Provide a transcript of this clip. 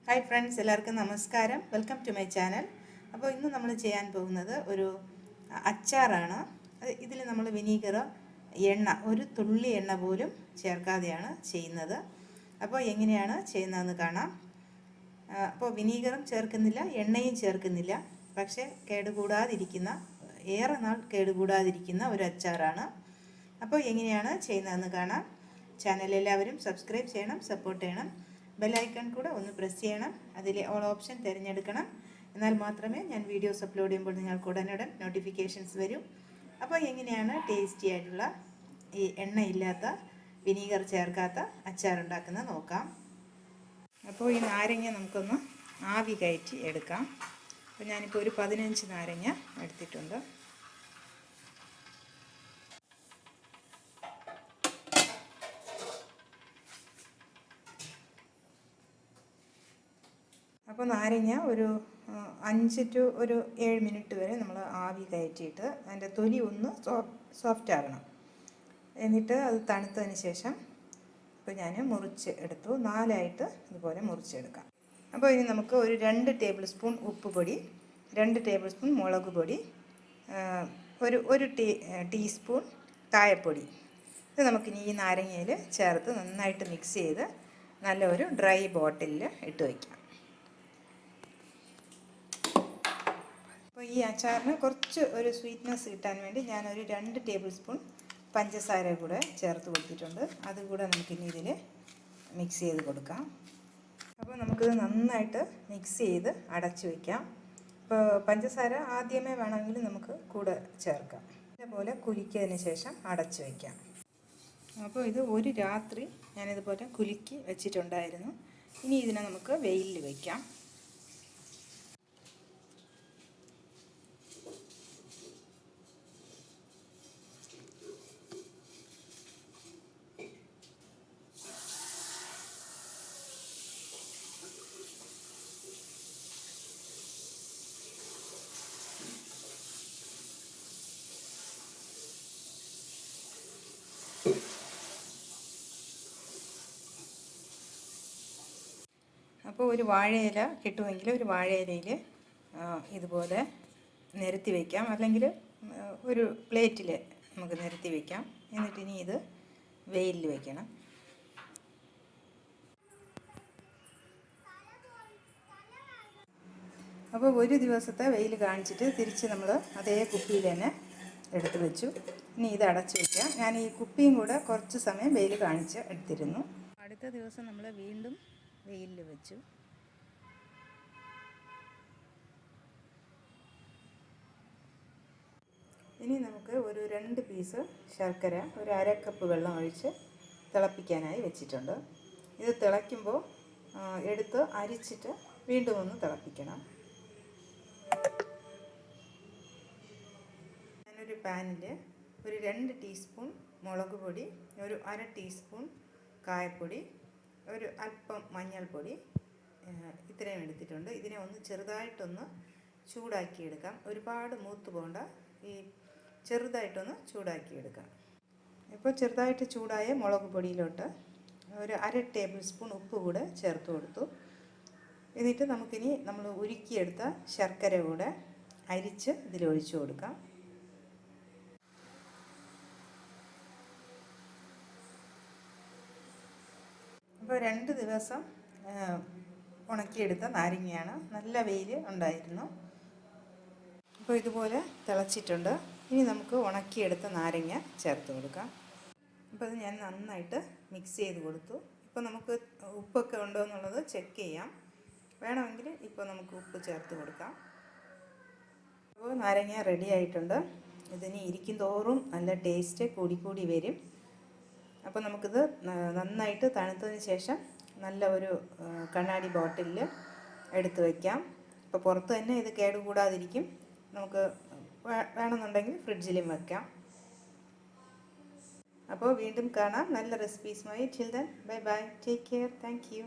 Hi friends, എല്ലാവർക്കും നമസ്കാരം. Welcome to my channel. അപ്പോൾ ഇന്ന് നമ്മൾ ചെയ്യാൻ പോകുന്നത് ഒരു അച്ചാറാണ്. ഇതിൽ നമ്മൾ വിനീഗർ, എണ്ണ, ഒരു തുള്ളി എണ്ണ പോലും ചേർക്കാതെയാണ് ചെയ്യുന്നത്. അപ്പോൾ എങ്ങനെയാണ് ചെയ്യുന്നതെന്ന് കാണാം. അപ്പോൾ വിനീഗറും ചേർക്കുന്നില്ല, എണ്ണയും ചേർക്കുന്നില്ല. പക്ഷേ കേടുകൂടാതിരിക്കുന്ന, ഏറെ നാൾ കേടുകൂടാതിരിക്കുന്ന ഒരു അച്ചാറാണ്. അപ്പോൾ എങ്ങനെയാണ് ചെയ്യുന്നതെന്ന് കാണാം. ചാനൽ എല്ലാവരും സബ്സ്ക്രൈബ് ചെയ്യണം, സപ്പോർട്ട് ചെയ്യണം. ബെല്ലൈക്കൺ കൂടെ ഒന്ന് പ്രസ് ചെയ്യണം. അതിൽ ഓൾ ഓപ്ഷൻ തിരഞ്ഞെടുക്കണം. എന്നാൽ മാത്രമേ ഞാൻ വീഡിയോസ് അപ്ലോഡ് ചെയ്യുമ്പോൾ നിങ്ങൾക്ക് ഉടനുടൻ നോട്ടിഫിക്കേഷൻസ് വരും. അപ്പോൾ എങ്ങനെയാണ് ടേസ്റ്റി ആയിട്ടുള്ള ഈ എണ്ണയില്ലാത്ത, വിനീഗർ ചേർക്കാത്ത അച്ചാറുണ്ടാക്കുന്നത് നോക്കാം. അപ്പോൾ ഈ നാരങ്ങ നമുക്കൊന്ന് ആവി കയറ്റി എടുക്കാം. അപ്പോൾ ഞാനിപ്പോൾ ഒരു 15 നാരങ്ങ എടുത്തിട്ടുണ്ട്. അപ്പോൾ നാരങ്ങ ഒരു 5 to 7 മിനിറ്റ് വരെ നമ്മൾ ആവി കയറ്റിയിട്ട് അതിൻ്റെ തൊലി ഒന്ന് സോഫ്റ്റ് ആകണം. എന്നിട്ട് അത് തണുത്തതിന് ശേഷം ഇപ്പോൾ ഞാൻ മുറിച്ച് എടുത്തു. 4ആയിട്ട് ഇതുപോലെ മുറിച്ചെടുക്കാം. അപ്പോൾ ഇനി നമുക്ക് ഒരു 2 ടേബിൾ സ്പൂൺ ഉപ്പ് പൊടി, 2 ടേബിൾ സ്പൂൺ മുളക് പൊടി, ഒരു ടീസ്പൂൺ കായപ്പൊടി, ഇത് നമുക്കിനി ഈ നാരങ്ങയിൽ ചേർത്ത് നന്നായിട്ട് മിക്സ് ചെയ്ത് നല്ലൊരു ഡ്രൈ ബോട്ടിലിൽ ഇട്ട് വയ്ക്കാം. അപ്പോൾ ഈ അച്ചാറിന് കുറച്ച് ഒരു സ്വീറ്റ്നെസ് കിട്ടാൻ വേണ്ടി ഞാനൊരു 2 ടേബിൾ സ്പൂൺ പഞ്ചസാര കൂടെ ചേർത്ത് കൊടുത്തിട്ടുണ്ട്. അതുകൂടെ നമുക്കിനി ഇതിൽ മിക്സ് ചെയ്ത് കൊടുക്കാം. അപ്പോൾ നമുക്കിത് നന്നായിട്ട് മിക്സ് ചെയ്ത് അടച്ചു വയ്ക്കാം. ഇപ്പോൾ പഞ്ചസാര ആദ്യമേ വേണമെങ്കിൽ നമുക്ക് കൂടെ ചേർക്കാം. ഇതേപോലെ കുലുക്കിയതിന് ശേഷം അടച്ചു വയ്ക്കാം. അപ്പോൾ ഇത് ഒരു രാത്രി ഞാനിതുപോലെ കുലുക്കി വെച്ചിട്ടുണ്ടായിരുന്നു. ഇനി ഇതിനെ നമുക്ക് വെയിലിൽ വയ്ക്കാം. അപ്പോൾ ഒരു വാഴയില കിട്ടുമെങ്കിൽ ഒരു വാഴയിലയിൽ ഇതുപോലെ നിരത്തി വയ്ക്കാം, അല്ലെങ്കിൽ ഒരു പ്ലേറ്റിൽ നമുക്ക് നിരത്തി വയ്ക്കാം. എന്നിട്ടിനി ഇത് വെയിലിൽ വയ്ക്കണം. അപ്പോൾ ഒരു ദിവസത്തെ വെയിൽ കാണിച്ചിട്ട് തിരിച്ച് നമ്മൾ അതേ കുപ്പിയിൽ തന്നെ എടുത്ത് വെച്ചു. ഇനി ഇത് അടച്ചു വയ്ക്കാം. ഞാൻ ഈ കുപ്പിയും കൂടെ കുറച്ച് സമയം വെയിൽ കാണിച്ച് എടുത്തിരുന്നു. അടുത്ത ദിവസം നമ്മൾ വീണ്ടും വെയിലിൽ വെച്ചു. ഇനി നമുക്ക് ഒരു 2 പീസ് ശർക്കര, ഒരു 1/2 കപ്പ് വെള്ളം ഒഴിച്ച് തിളപ്പിക്കാനായി വെച്ചിട്ടുണ്ട്. ഇത് തിളയ്ക്കുമ്പോൾ എടുത്ത് അരിച്ചിട്ട് വീണ്ടും ഒന്ന് തിളപ്പിക്കണം. ഞാനൊരു പാനിൽ ഒരു 2 ടീസ്പൂൺ മുളക് പൊടി, ഒരു 1/2 ടീസ്പൂൺ കായപ്പൊടി, ഒരു അല്പം മഞ്ഞൾപ്പൊടി, ഇത്രയും എടുത്തിട്ടുണ്ട്. ഇതിനെ ഒന്ന് ചെറുതായിട്ടൊന്ന് ചൂടാക്കിയെടുക്കാം. ഒരുപാട് മൂത്ത് പോകണ്ട, ഈ ചെറുതായിട്ടൊന്ന് ചൂടാക്കിയെടുക്കാം. ഇപ്പോൾ ചെറുതായിട്ട് ചൂടായ മുളക് പൊടിയിലോട്ട് ഒരു 1/2 ടേബിൾ സ്പൂൺ ഉപ്പ് കൂടെ ചേർത്ത് കൊടുത്തു. എന്നിട്ട് നമുക്കിനി നമ്മൾ ഉരുക്കിയെടുത്ത ശർക്കര കൂടെ അരിച്ച് ഇതിലൊഴിച്ചു കൊടുക്കാം. അപ്പോൾ 2 ദിവസം ഉണക്കിയെടുത്ത നാരങ്ങയാണ്. നല്ല വെയിൽ ഉണ്ടായിരുന്നു. അപ്പോൾ ഇതുപോലെ തിളച്ചിട്ടുണ്ട്. ഇനി നമുക്ക് ഉണക്കിയെടുത്ത നാരങ്ങ ചേർത്ത് കൊടുക്കാം. അപ്പോൾ അത് ഞാൻ നന്നായിട്ട് മിക്സ് ചെയ്ത് കൊടുത്തു. ഇപ്പോൾ നമുക്ക് ഉപ്പൊക്കെ ഉണ്ടോ എന്നുള്ളത് ചെക്ക് ചെയ്യാം. വേണമെങ്കിൽ ഇപ്പോൾ നമുക്ക് ഉപ്പ് ചേർത്ത് കൊടുക്കാം. അപ്പോൾ നാരങ്ങ റെഡി ആയിട്ടുണ്ട്. ഇതിന് ഇരിക്കും തോറും നല്ല ടേസ്റ്റ് കൂടി വരും. അപ്പോൾ നമുക്കിത് നന്നായിട്ട് തണുത്തതിന് ശേഷം നല്ല ഒരു കണ്ണാടി ബോട്ടിലിൽ എടുത്ത് വയ്ക്കാം. അപ്പോൾ പുറത്ത് തന്നെ ഇത് കേടുകൂടാതിരിക്കും. നമുക്ക് വേണമെന്നുണ്ടെങ്കിൽ ഫ്രിഡ്ജിലും വെക്കാം. അപ്പോൾ വീണ്ടും കാണാം നല്ല റെസിപ്പീസുമായി. Till then bye bye, take care, thank U.